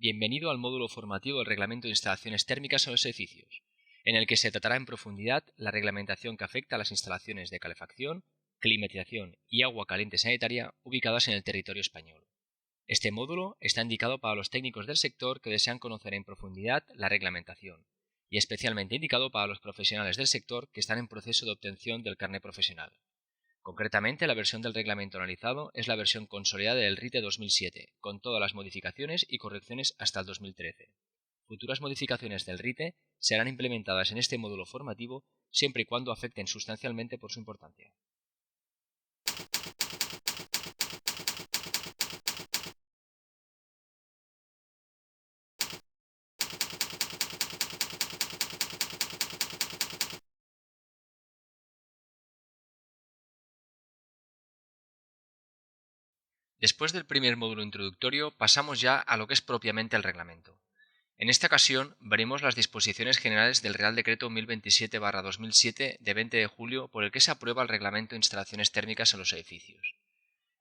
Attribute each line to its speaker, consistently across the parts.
Speaker 1: Bienvenido al módulo formativo del Reglamento de Instalaciones Térmicas en los Edificios, en el que se tratará en profundidad la reglamentación que afecta a las instalaciones de calefacción, climatización y agua caliente sanitaria ubicadas en el territorio español. Este módulo está indicado para los técnicos del sector que desean conocer en profundidad la reglamentación, y especialmente indicado para los profesionales del sector que están en proceso de obtención del carné profesional. Concretamente, la versión del reglamento analizado es la versión consolidada del RITE 2007, con todas las modificaciones y correcciones hasta el 2013. Futuras modificaciones del RITE serán implementadas en este módulo formativo siempre y cuando afecten sustancialmente por su importancia. Después del primer módulo introductorio, pasamos ya a lo que es propiamente el reglamento. En esta ocasión veremos las disposiciones generales del Real Decreto 1027/2007 de 20 de julio por el que se aprueba el Reglamento de Instalaciones Térmicas en los Edificios.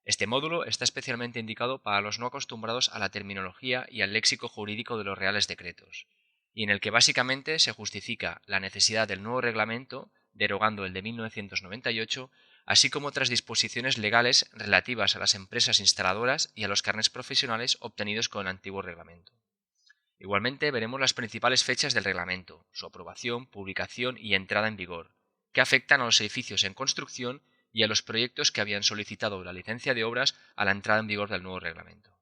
Speaker 1: Este módulo está especialmente indicado para los no acostumbrados a la terminología y al léxico jurídico de los Reales Decretos, y en el que básicamente se justifica la necesidad del nuevo reglamento, derogando el de 1998, así como otras disposiciones legales relativas a las empresas instaladoras y a los carnés profesionales obtenidos con el antiguo reglamento. Igualmente veremos las principales fechas del reglamento, su aprobación, publicación y entrada en vigor, que afectan a los edificios en construcción y a los proyectos que habían solicitado la licencia de obras a la entrada en vigor del nuevo reglamento.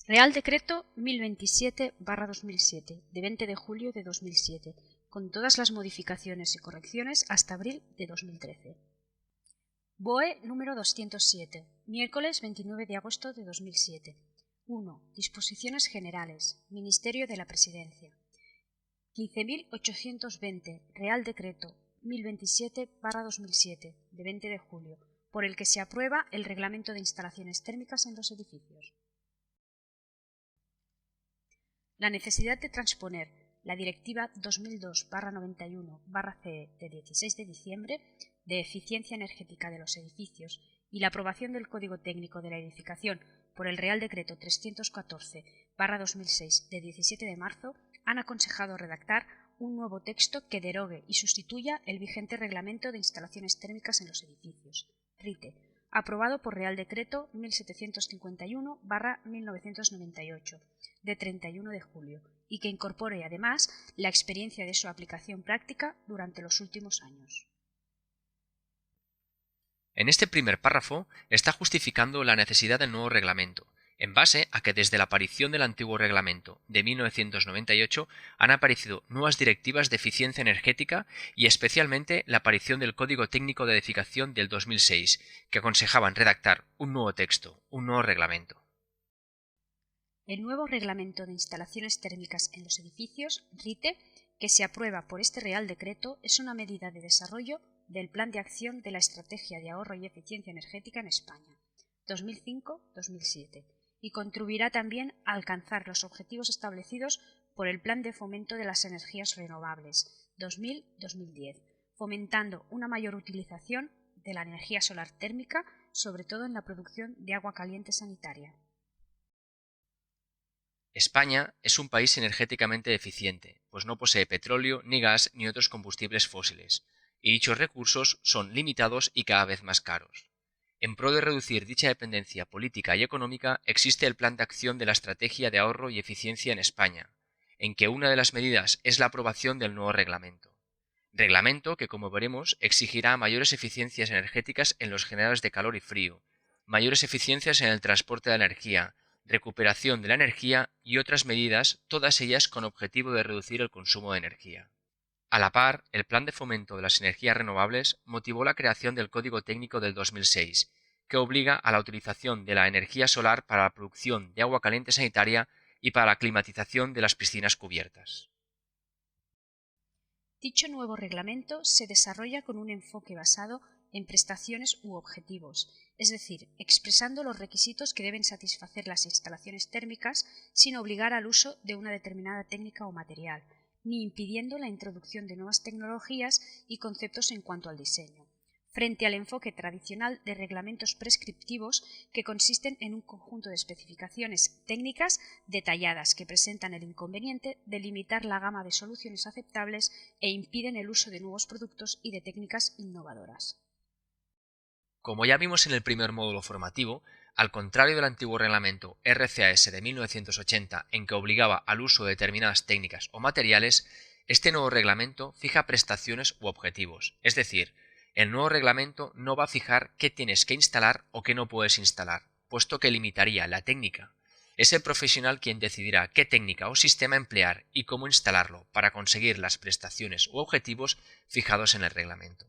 Speaker 2: Real Decreto 1027/2007, de 20 de julio de 2007, con todas las modificaciones y correcciones hasta abril de 2013. BOE número 207, miércoles 29 de agosto de 2007. 1. Disposiciones generales. Ministerio de la Presidencia. 15.820. Real Decreto 1027/2007, de 20 de julio, por el que se aprueba el Reglamento de Instalaciones Térmicas en los Edificios. La necesidad de transponer la Directiva 2002/91/CE de 16 de diciembre de eficiencia energética de los edificios y la aprobación del Código Técnico de la Edificación por el Real Decreto 314/2006 de 17 de marzo han aconsejado redactar un nuevo texto que derogue y sustituya el vigente Reglamento de Instalaciones Térmicas en los Edificios, RITE, aprobado por Real Decreto 1751/1998, de 31 de julio, y que incorpore además la experiencia de su aplicación práctica durante los últimos años.
Speaker 1: En este primer párrafo está justificando la necesidad del nuevo reglamento, en base a que desde la aparición del antiguo reglamento de 1998 han aparecido nuevas directivas de eficiencia energética y especialmente la aparición del Código Técnico de Edificación del 2006, que aconsejaban redactar un nuevo texto, un nuevo reglamento.
Speaker 2: El nuevo Reglamento de Instalaciones Térmicas en los Edificios, RITE, que se aprueba por este Real Decreto, es una medida de desarrollo del Plan de Acción de la Estrategia de Ahorro y Eficiencia Energética en España, 2005-2007, y contribuirá también a alcanzar los objetivos establecidos por el Plan de Fomento de las Energías Renovables, 2000-2010, fomentando una mayor utilización de la energía solar térmica, sobre todo en la producción de agua caliente sanitaria.
Speaker 1: España es un país energéticamente eficiente, pues no posee petróleo, ni gas, ni otros combustibles fósiles, y dichos recursos son limitados y cada vez más caros. En pro de reducir dicha dependencia política y económica existe el Plan de Acción de la Estrategia de Ahorro y Eficiencia en España, en que una de las medidas es la aprobación del nuevo reglamento. Reglamento que, como veremos, exigirá mayores eficiencias energéticas en los generadores de calor y frío, mayores eficiencias en el transporte de energía, recuperación de la energía y otras medidas, todas ellas con objetivo de reducir el consumo de energía. A la par, el Plan de Fomento de las Energías Renovables motivó la creación del Código Técnico del 2006, que obliga a la utilización de la energía solar para la producción de agua caliente sanitaria y para la climatización de las piscinas cubiertas.
Speaker 2: Dicho nuevo reglamento se desarrolla con un enfoque basado en prestaciones u objetivos, es decir, expresando los requisitos que deben satisfacer las instalaciones térmicas sin obligar al uso de una determinada técnica o material, ni impidiendo la introducción de nuevas tecnologías y conceptos en cuanto al diseño, frente al enfoque tradicional de reglamentos prescriptivos que consisten en un conjunto de especificaciones técnicas detalladas que presentan el inconveniente de limitar la gama de soluciones aceptables e impiden el uso de nuevos productos y de técnicas innovadoras.
Speaker 1: Como ya vimos en el primer módulo formativo, al contrario del antiguo reglamento RCAS de 1980 en que obligaba al uso de determinadas técnicas o materiales, este nuevo reglamento fija prestaciones u objetivos, es decir, el nuevo reglamento no va a fijar qué tienes que instalar o qué no puedes instalar, puesto que limitaría la técnica. Es el profesional quien decidirá qué técnica o sistema emplear y cómo instalarlo para conseguir las prestaciones u objetivos fijados en el reglamento.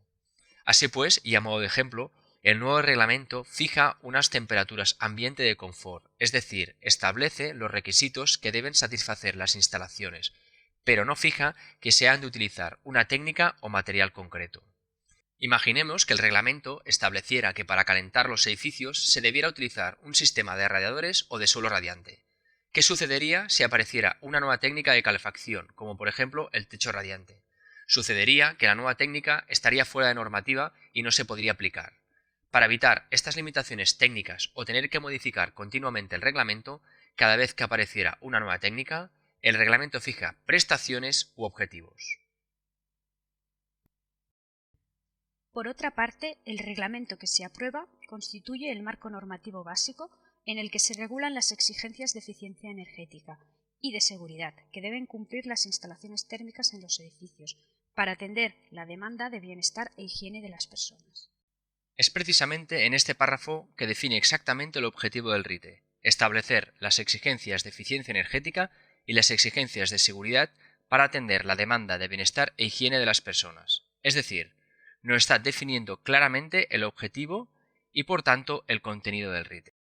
Speaker 1: Así pues, y a modo de ejemplo, el nuevo reglamento fija unas temperaturas ambiente de confort, es decir, establece los requisitos que deben satisfacer las instalaciones, pero no fija que se han de utilizar una técnica o material concreto. Imaginemos que el reglamento estableciera que para calentar los edificios se debiera utilizar un sistema de radiadores o de suelo radiante. ¿Qué sucedería si apareciera una nueva técnica de calefacción, como por ejemplo el techo radiante? Sucedería que la nueva técnica estaría fuera de normativa y no se podría aplicar. Para evitar estas limitaciones técnicas o tener que modificar continuamente el reglamento, cada vez que apareciera una nueva técnica, el reglamento fija prestaciones u objetivos.
Speaker 2: Por otra parte, el reglamento que se aprueba constituye el marco normativo básico en el que se regulan las exigencias de eficiencia energética y de seguridad que deben cumplir las instalaciones térmicas en los edificios para atender la demanda de bienestar e higiene de las personas.
Speaker 1: Es precisamente en este párrafo que define exactamente el objetivo del RITE: establecer las exigencias de eficiencia energética y las exigencias de seguridad para atender la demanda de bienestar e higiene de las personas. Es decir, no está definiendo claramente el objetivo y, por tanto, el contenido del RITE.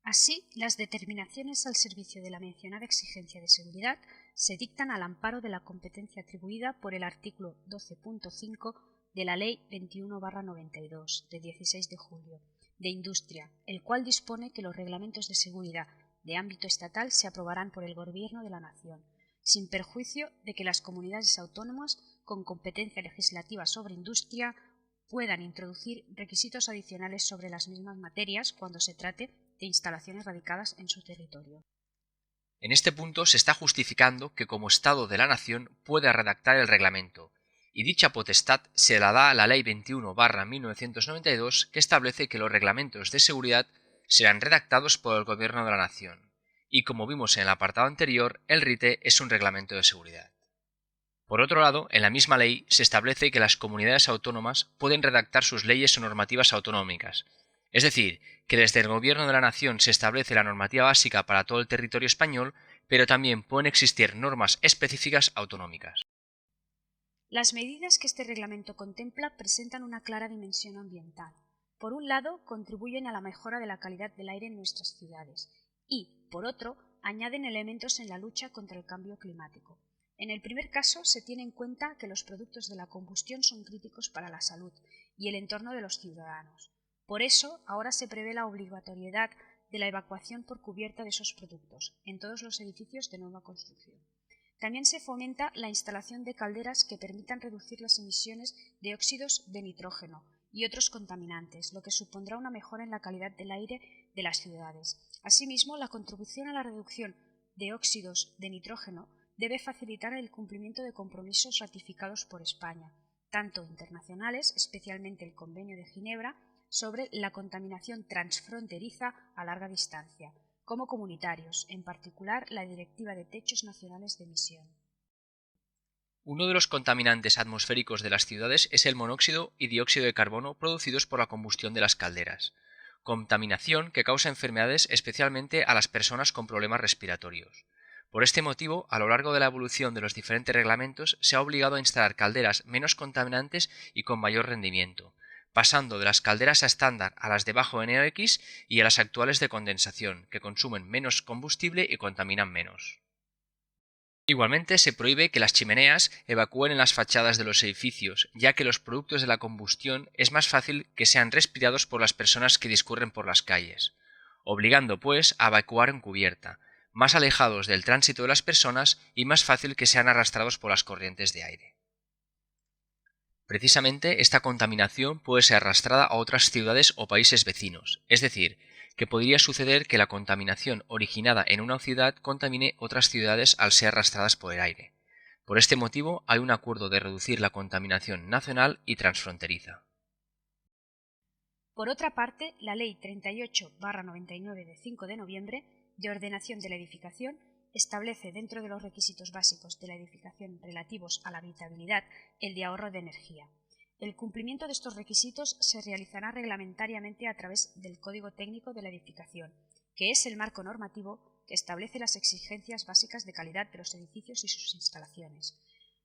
Speaker 2: Así, las determinaciones al servicio de la mencionada exigencia de seguridad se dictan al amparo de la competencia atribuida por el artículo 12.5 de la Ley 21/92 de 16 de julio de Industria, el cual dispone que los reglamentos de seguridad de ámbito estatal se aprobarán por el Gobierno de la Nación, sin perjuicio de que las comunidades autónomas con competencia legislativa sobre industria puedan introducir requisitos adicionales sobre las mismas materias cuando se trate de instalaciones radicadas en su territorio.
Speaker 1: En este punto se está justificando que como Estado de la Nación pueda redactar el reglamento, y dicha potestad se la da a la Ley 21/1992, que establece que los reglamentos de seguridad serán redactados por el Gobierno de la Nación, y como vimos en el apartado anterior, el RITE es un reglamento de seguridad. Por otro lado, en la misma ley se establece que las comunidades autónomas pueden redactar sus leyes o normativas autonómicas, es decir, que desde el Gobierno de la Nación se establece la normativa básica para todo el territorio español, pero también pueden existir normas específicas autonómicas.
Speaker 2: Las medidas que este reglamento contempla presentan una clara dimensión ambiental. Por un lado, contribuyen a la mejora de la calidad del aire en nuestras ciudades y, por otro, añaden elementos en la lucha contra el cambio climático. En el primer caso, se tiene en cuenta que los productos de la combustión son críticos para la salud y el entorno de los ciudadanos. Por eso, ahora se prevé la obligatoriedad de la evacuación por cubierta de esos productos en todos los edificios de nueva construcción. También se fomenta la instalación de calderas que permitan reducir las emisiones de óxidos de nitrógeno y otros contaminantes, lo que supondrá una mejora en la calidad del aire de las ciudades. Asimismo, la contribución a la reducción de óxidos de nitrógeno debe facilitar el cumplimiento de compromisos ratificados por España, tanto internacionales, especialmente el Convenio de Ginebra, sobre la contaminación transfronteriza a larga distancia, como comunitarios, en particular la Directiva de Techos Nacionales de Emisión.
Speaker 1: Uno de los contaminantes atmosféricos de las ciudades es el monóxido y dióxido de carbono producidos por la combustión de las calderas, contaminación que causa enfermedades especialmente a las personas con problemas respiratorios. Por este motivo, a lo largo de la evolución de los diferentes reglamentos se ha obligado a instalar calderas menos contaminantes y con mayor rendimiento, pasando de las calderas a estándar a las de bajo NOx y a las actuales de condensación, que consumen menos combustible y contaminan menos. Igualmente se prohíbe que las chimeneas evacúen en las fachadas de los edificios, ya que los productos de la combustión es más fácil que sean respirados por las personas que discurren por las calles, obligando pues a evacuar en cubierta, más alejados del tránsito de las personas y más fácil que sean arrastrados por las corrientes de aire. Precisamente esta contaminación puede ser arrastrada a otras ciudades o países vecinos, es decir, que podría suceder que la contaminación originada en una ciudad contamine otras ciudades al ser arrastradas por el aire. Por este motivo hay un acuerdo de reducir la contaminación nacional y transfronteriza.
Speaker 2: Por otra parte, la Ley 38/99 de 5 de noviembre de ordenación de la edificación establece dentro de los requisitos básicos de la edificación relativos a la habitabilidad el de ahorro de energía. El cumplimiento de estos requisitos se realizará reglamentariamente a través del Código Técnico de la Edificación, que es el marco normativo que establece las exigencias básicas de calidad de los edificios y sus instalaciones.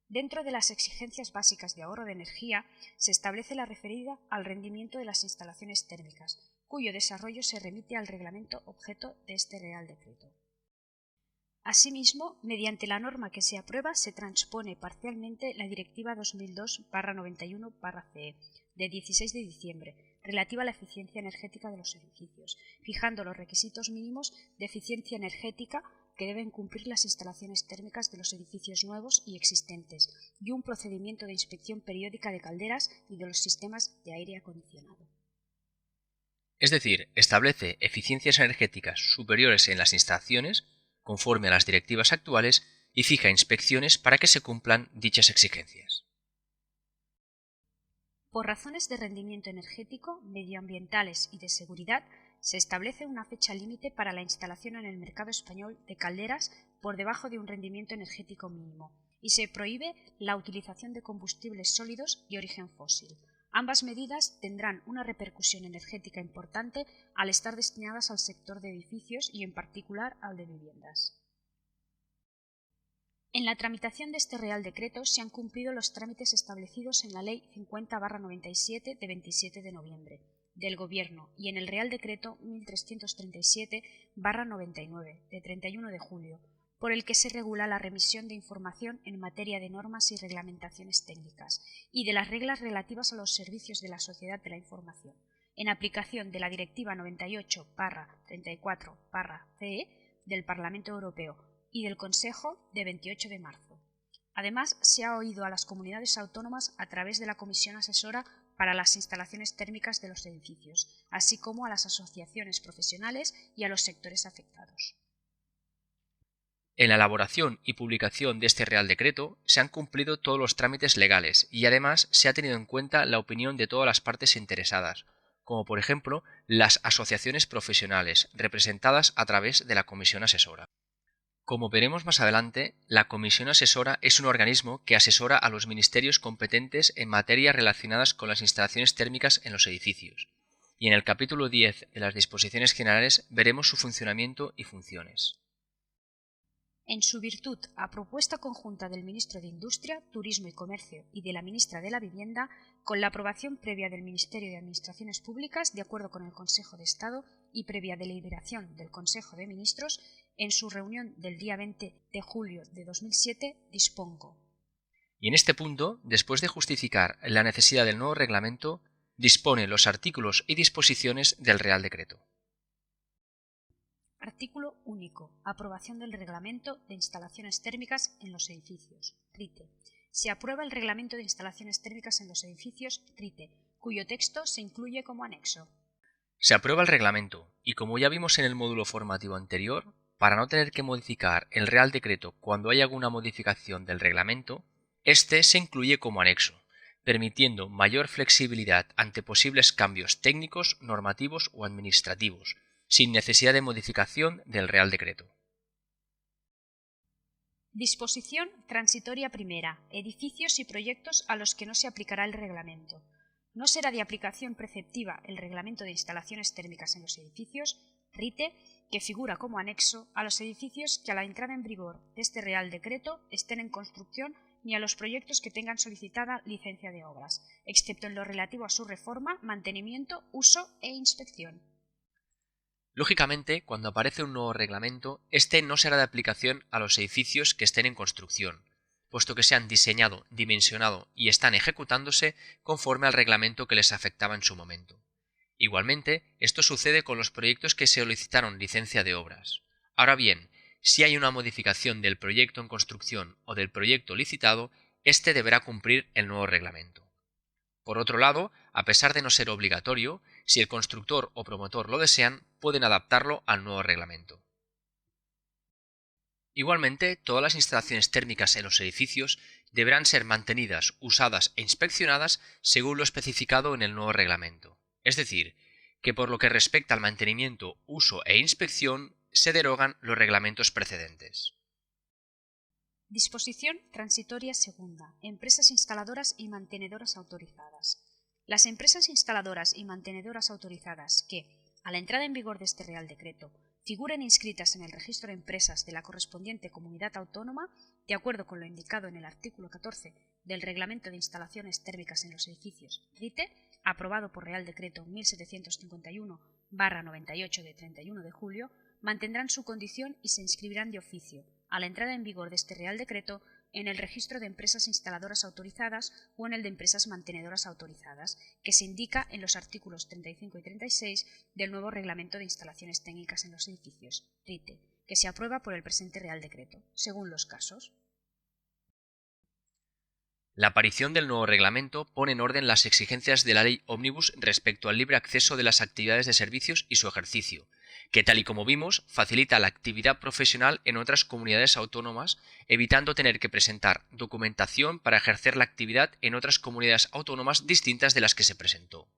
Speaker 2: Dentro de las exigencias básicas de ahorro de energía se establece la referida al rendimiento de las instalaciones térmicas, cuyo desarrollo se remite al reglamento objeto de este Real Decreto. Asimismo, mediante la norma que se aprueba se transpone parcialmente la Directiva 2002/91/CE de 16 de diciembre, relativa a la eficiencia energética de los edificios, fijando los requisitos mínimos de eficiencia energética que deben cumplir las instalaciones térmicas de los edificios nuevos y existentes, y un procedimiento de inspección periódica de calderas y de los sistemas de aire acondicionado.
Speaker 1: Es decir, establece eficiencias energéticas superiores en las instalaciones, conforme a las directivas actuales, y fija inspecciones para que se cumplan dichas exigencias.
Speaker 2: Por razones de rendimiento energético, medioambientales y de seguridad, se establece una fecha límite para la instalación en el mercado español de calderas por debajo de un rendimiento energético mínimo, y se prohíbe la utilización de combustibles sólidos y origen fósil. Ambas medidas tendrán una repercusión energética importante al estar destinadas al sector de edificios y en particular al de viviendas. En la tramitación de este Real Decreto se han cumplido los trámites establecidos en la Ley 50/97 de 27 de noviembre del Gobierno y en el Real Decreto 1337/99 de 31 de julio, por el que se regula la remisión de información en materia de normas y reglamentaciones técnicas y de las reglas relativas a los servicios de la sociedad de la información, en aplicación de la Directiva 98/34/CE del Parlamento Europeo y del Consejo de 28 de marzo. Además, se ha oído a las comunidades autónomas a través de la Comisión Asesora para las instalaciones térmicas de los edificios, así como a las asociaciones profesionales y a los sectores afectados.
Speaker 1: En la elaboración y publicación de este Real Decreto se han cumplido todos los trámites legales y además se ha tenido en cuenta la opinión de todas las partes interesadas, como por ejemplo las asociaciones profesionales representadas a través de la Comisión Asesora. Como veremos más adelante, la Comisión Asesora es un organismo que asesora a los ministerios competentes en materias relacionadas con las instalaciones térmicas en los edificios, y en el capítulo 10 de las disposiciones generales veremos su funcionamiento y funciones.
Speaker 2: En su virtud, a propuesta conjunta del Ministro de Industria, Turismo y Comercio y de la Ministra de la Vivienda, con la aprobación previa del Ministerio de Administraciones Públicas, de acuerdo con el Consejo de Estado, y previa deliberación del Consejo de Ministros, en su reunión del día 20 de julio de 2007, dispongo.
Speaker 1: Y en este punto, después de justificar la necesidad del nuevo reglamento, dispone los artículos y disposiciones del Real Decreto.
Speaker 2: Artículo único. Aprobación del Reglamento de Instalaciones Térmicas en los Edificios, RITE. Se aprueba el Reglamento de Instalaciones Térmicas en los Edificios, RITE, cuyo texto se incluye como anexo.
Speaker 1: Se aprueba el reglamento y, como ya vimos en el módulo formativo anterior, para no tener que modificar el Real Decreto cuando hay alguna modificación del reglamento, este se incluye como anexo, permitiendo mayor flexibilidad ante posibles cambios técnicos, normativos o administrativos, sin necesidad de modificación del Real Decreto.
Speaker 2: Disposición transitoria primera. Edificios y proyectos a los que no se aplicará el reglamento. No será de aplicación preceptiva el Reglamento de Instalaciones Térmicas en los Edificios, RITE, que figura como anexo a los edificios que a la entrada en vigor de este Real Decreto estén en construcción ni a los proyectos que tengan solicitada licencia de obras, excepto en lo relativo a su reforma, mantenimiento, uso e inspección.
Speaker 1: Lógicamente, cuando aparece un nuevo reglamento, este no será de aplicación a los edificios que estén en construcción, puesto que se han diseñado, dimensionado y están ejecutándose conforme al reglamento que les afectaba en su momento. Igualmente, esto sucede con los proyectos que se solicitaron licencia de obras. Ahora bien, si hay una modificación del proyecto en construcción o del proyecto licitado, este deberá cumplir el nuevo reglamento. Por otro lado, a pesar de no ser obligatorio, si el constructor o promotor lo desean, pueden adaptarlo al nuevo reglamento. Igualmente, todas las instalaciones térmicas en los edificios deberán ser mantenidas, usadas e inspeccionadas según lo especificado en el nuevo reglamento. Es decir, que por lo que respecta al mantenimiento, uso e inspección, se derogan los reglamentos precedentes.
Speaker 2: Disposición transitoria segunda. Empresas instaladoras y mantenedoras autorizadas. Las empresas instaladoras y mantenedoras autorizadas que, a la entrada en vigor de este Real Decreto, figuren inscritas en el registro de empresas de la correspondiente comunidad autónoma, de acuerdo con lo indicado en el artículo 14 del Reglamento de Instalaciones Térmicas en los Edificios, RITE, aprobado por Real Decreto 1751/98 de 31 de julio, mantendrán su condición y se inscribirán de oficio, a la entrada en vigor de este Real Decreto, en el registro de empresas instaladoras autorizadas o en el de empresas mantenedoras autorizadas, que se indica en los artículos 35 y 36 del nuevo Reglamento de Instalaciones Técnicas en los Edificios, RITE, que se aprueba por el presente Real Decreto, según los casos.
Speaker 1: La aparición del nuevo reglamento pone en orden las exigencias de la Ley Ómnibus respecto al libre acceso de las actividades de servicios y su ejercicio, que tal y como vimos, facilita la actividad profesional en otras comunidades autónomas, evitando tener que presentar documentación para ejercer la actividad en otras comunidades autónomas distintas de las que se presentó.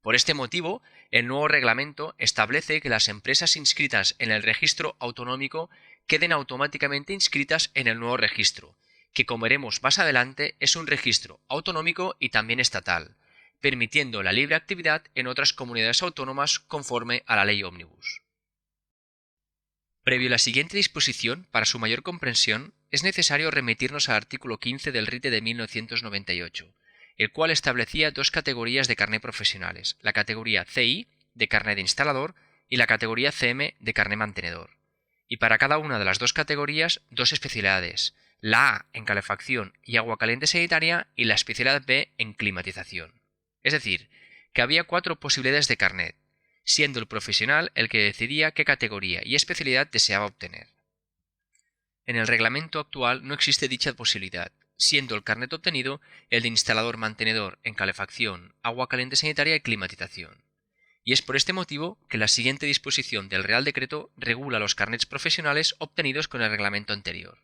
Speaker 1: Por este motivo, el nuevo reglamento establece que las empresas inscritas en el registro autonómico queden automáticamente inscritas en el nuevo registro, que como veremos más adelante es un registro autonómico y también estatal, permitiendo la libre actividad en otras comunidades autónomas conforme a la Ley Ómnibus. Previo a la siguiente disposición, para su mayor comprensión, es necesario remitirnos al artículo 15 del RITE de 1998, el cual establecía dos categorías de carné profesionales, la categoría CI, de carné de instalador, y la categoría CM, de carné mantenedor. Y para cada una de las dos categorías, dos especialidades, la A en calefacción y agua caliente sanitaria y la especialidad B en climatización. Es decir, que había 4 posibilidades de carnet, siendo el profesional el que decidía qué categoría y especialidad deseaba obtener. En el reglamento actual no existe dicha posibilidad, siendo el carnet obtenido el de instalador mantenedor en calefacción, agua caliente sanitaria y climatización. Y es por este motivo que la siguiente disposición del Real Decreto regula los carnets profesionales obtenidos con el reglamento anterior.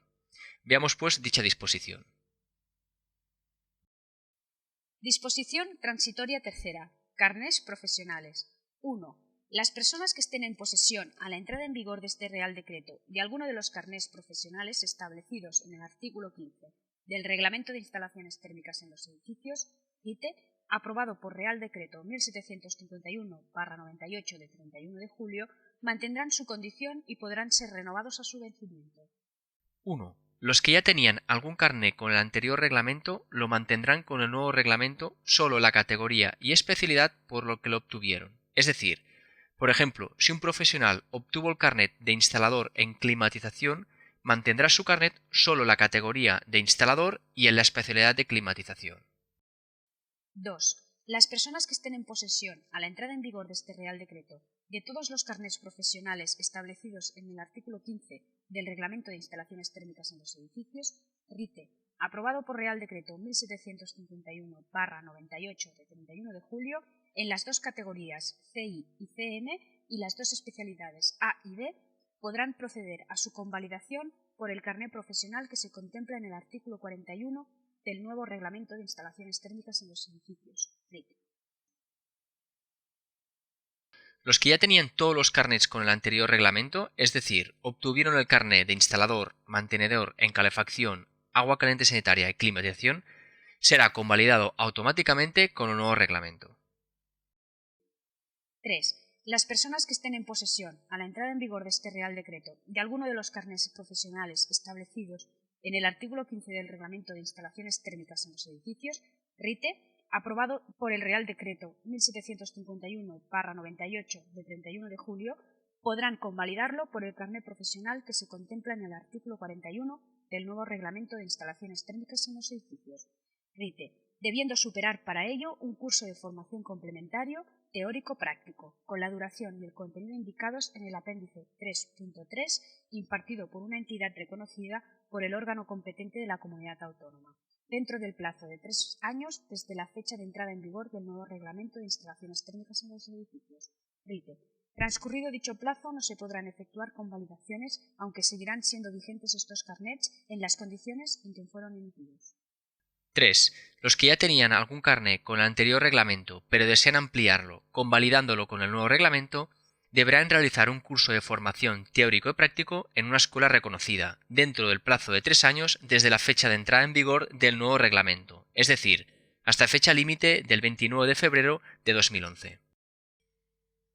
Speaker 1: Veamos pues dicha disposición.
Speaker 2: Disposición transitoria tercera. Carnés profesionales. 1. Las personas que estén en posesión a la entrada en vigor de este Real Decreto de alguno de los carnés profesionales establecidos en el artículo 15 del Reglamento de Instalaciones Térmicas en los Edificios, RITE, aprobado por Real Decreto 1751/98 de 31 de julio, mantendrán su condición y podrán ser renovados a su vencimiento.
Speaker 1: 1. Los que ya tenían algún carné con el anterior reglamento lo mantendrán con el nuevo reglamento solo la categoría y especialidad por lo que lo obtuvieron. Es decir, por ejemplo, si un profesional obtuvo el carnet de instalador en climatización, mantendrá su carnet solo la categoría de instalador y en la especialidad de climatización.
Speaker 2: 2. Las personas que estén en posesión a la entrada en vigor de este Real Decreto de todos los carnés profesionales establecidos en el artículo 15 del Reglamento de Instalaciones Térmicas en los Edificios, RITE, aprobado por Real Decreto 1751/98 de 31 de julio, en las dos categorías CI y CM y las dos especialidades A y B, podrán proceder a su convalidación por el carné profesional que se contempla en el artículo 41 del nuevo Reglamento de Instalaciones Térmicas en los Edificios, RITE.
Speaker 1: Los que ya tenían todos los carnets con el anterior reglamento, es decir, obtuvieron el carné de instalador, mantenedor en calefacción, agua caliente sanitaria y climatización, será convalidado automáticamente con el nuevo reglamento.
Speaker 2: 3. Las personas que estén en posesión a la entrada en vigor de este Real Decreto de alguno de los carnés profesionales establecidos en el artículo 15 del Reglamento de Instalaciones Térmicas en los Edificios, RITE, aprobado por el Real Decreto 1751/98 de 31 de julio, podrán convalidarlo por el carné profesional que se contempla en el artículo 41 del nuevo Reglamento de Instalaciones Térmicas en los Edificios, RITE, debiendo superar para ello un curso de formación complementario teórico-práctico, con la duración y el contenido indicados en el apéndice 3.3, impartido por una entidad reconocida por el órgano competente de la comunidad autónoma. dentro del plazo de 3 años desde la fecha de entrada en vigor del nuevo Reglamento de Instalaciones Térmicas en los Edificios, RITE. Transcurrido dicho plazo, no se podrán efectuar convalidaciones, aunque seguirán siendo vigentes estos carnets en las condiciones en que fueron emitidos.
Speaker 1: 3. Los que ya tenían algún carné con el anterior reglamento, pero desean ampliarlo, convalidándolo con el nuevo reglamento, deberán realizar un curso de formación teórico y práctico en una escuela reconocida, dentro del plazo de 3 años desde la fecha de entrada en vigor del nuevo reglamento, es decir, hasta fecha límite del 29 de febrero de 2011.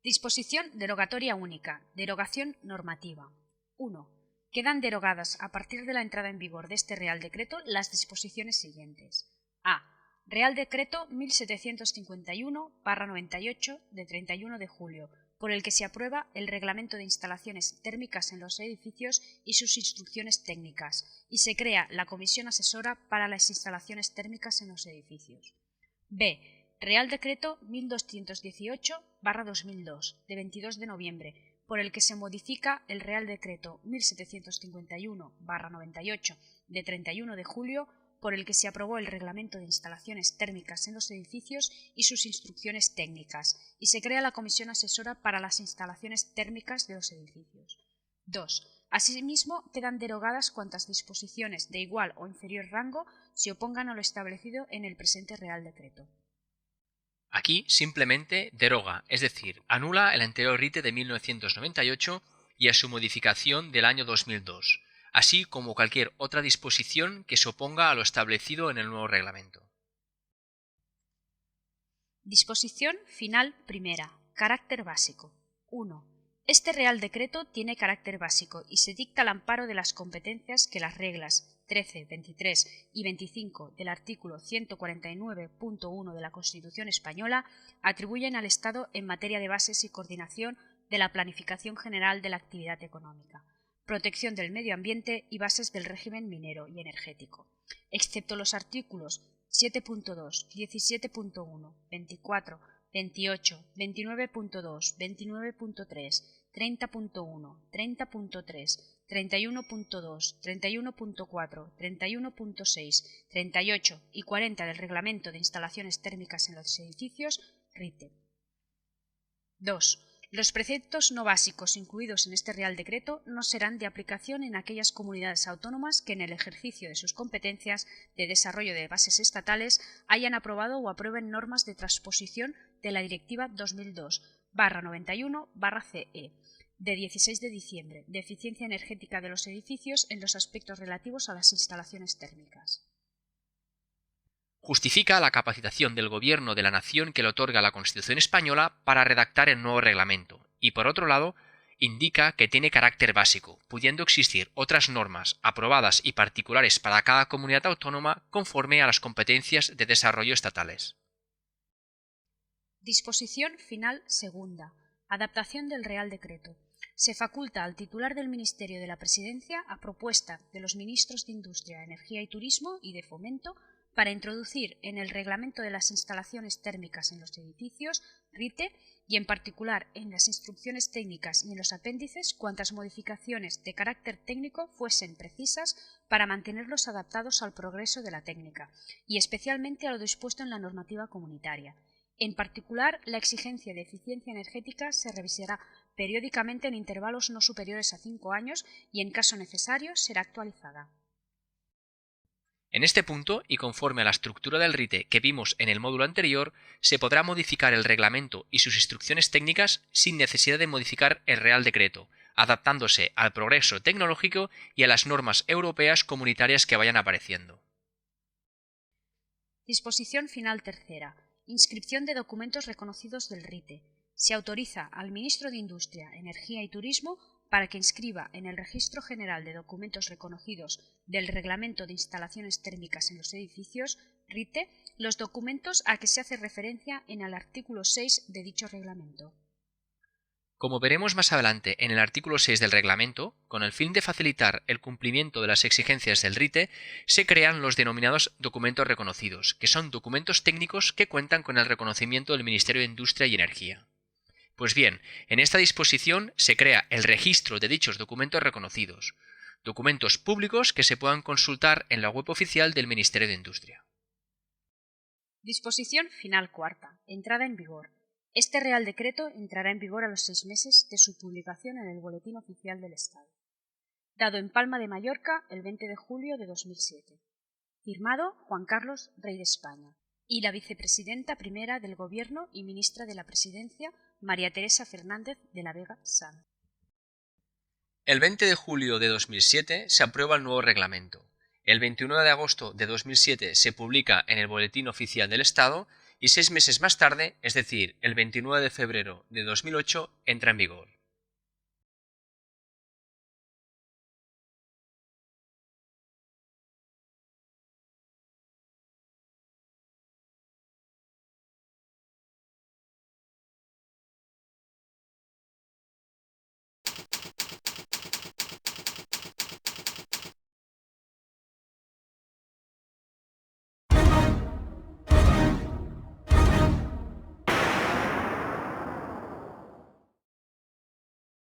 Speaker 2: Disposición derogatoria única. Derogación normativa. 1. Quedan derogadas a partir de la entrada en vigor de este Real Decreto las disposiciones siguientes. A. Real Decreto 1751/98 de 31 de julio, por el que se aprueba el Reglamento de Instalaciones Térmicas en los Edificios y sus instrucciones técnicas, y se crea la Comisión Asesora para las Instalaciones Térmicas en los Edificios. B. Real Decreto 1218/2002, de 22 de noviembre, por el que se modifica el Real Decreto 1751/98, de 31 de julio, por el que se aprobó el Reglamento de Instalaciones Térmicas en los Edificios y sus instrucciones técnicas, y se crea la Comisión Asesora para las Instalaciones Térmicas de los Edificios. 2. Asimismo, quedan derogadas cuantas disposiciones de igual o inferior rango se opongan a lo establecido en el presente Real Decreto.
Speaker 1: Aquí simplemente deroga, es decir, anula el anterior RITE de 1998 y a su modificación del año 2002, así como cualquier otra disposición que se oponga a lo establecido en el nuevo reglamento.
Speaker 2: Disposición final primera. Carácter básico. 1. Este Real Decreto tiene carácter básico y se dicta al amparo de las competencias que las reglas 13, 23 y 25 del artículo 149.1 de la Constitución Española atribuyen al Estado en materia de bases y coordinación de la planificación general de la actividad económica, protección del medio ambiente y bases del régimen minero y energético, excepto los artículos 7.2, 17.1, 24, 28, 29.2, 29.3, 30.1, 30.3, 31.2, 31.4, 31.6, 38 y 40 del Reglamento de Instalaciones Térmicas en los Edificios, RITE. 2. Los preceptos no básicos incluidos en este Real Decreto no serán de aplicación en aquellas comunidades autónomas que en el ejercicio de sus competencias de desarrollo de bases estatales hayan aprobado o aprueben normas de transposición de la Directiva 2002/91/CE de 16 de diciembre de eficiencia energética de los edificios en los aspectos relativos a las instalaciones térmicas.
Speaker 1: Justifica la capacitación del Gobierno de la Nación que le otorga la Constitución española para redactar el nuevo reglamento y, por otro lado, indica que tiene carácter básico, pudiendo existir otras normas aprobadas y particulares para cada comunidad autónoma conforme a las competencias de desarrollo estatales.
Speaker 2: Disposición final segunda. Adaptación del Real Decreto. Se faculta al titular del Ministerio de la Presidencia, a propuesta de los ministros de Industria, Energía y Turismo y de Fomento, para introducir en el Reglamento de las Instalaciones Térmicas en los Edificios, RITE, y en particular en las instrucciones técnicas y en los apéndices, cuantas modificaciones de carácter técnico fuesen precisas para mantenerlos adaptados al progreso de la técnica, y especialmente a lo dispuesto en la normativa comunitaria. En particular, la exigencia de eficiencia energética se revisará periódicamente en intervalos no superiores a 5 años y, en caso necesario, será actualizada.
Speaker 1: En este punto, y conforme a la estructura del RITE que vimos en el módulo anterior, se podrá modificar el reglamento y sus instrucciones técnicas sin necesidad de modificar el Real Decreto, adaptándose al progreso tecnológico y a las normas europeas comunitarias que vayan apareciendo.
Speaker 2: Disposición final tercera. Inscripción de documentos reconocidos del RITE. Se autoriza al Ministro de Industria, Energía y Turismo para que inscriba en el Registro General de Documentos Reconocidos del Reglamento de Instalaciones Térmicas en los Edificios, RITE, los documentos a que se hace referencia en el artículo 6 de dicho reglamento.
Speaker 1: Como veremos más adelante en el artículo 6 del reglamento, con el fin de facilitar el cumplimiento de las exigencias del RITE, se crean los denominados documentos reconocidos, que son documentos técnicos que cuentan con el reconocimiento del Ministerio de Industria y Energía. Pues bien, en esta disposición se crea el registro de dichos documentos reconocidos, Documentos públicos que se puedan consultar en la web oficial del Ministerio de Industria.
Speaker 2: Disposición final cuarta. Entrada en vigor. Este Real Decreto entrará en vigor a los 6 meses de su publicación en el Boletín Oficial del Estado. Dado en Palma de Mallorca el 20 de julio de 2007. Firmado Juan Carlos, Rey de España. Y la vicepresidenta primera del Gobierno y ministra de la Presidencia, María Teresa Fernández de la Vega Sanz.
Speaker 1: El 20 de julio de 2007 se aprueba el nuevo reglamento. El 29 de agosto de 2007 se publica en el Boletín Oficial del Estado y 6 meses más tarde, es decir, el 29 de febrero de 2008, entra en vigor.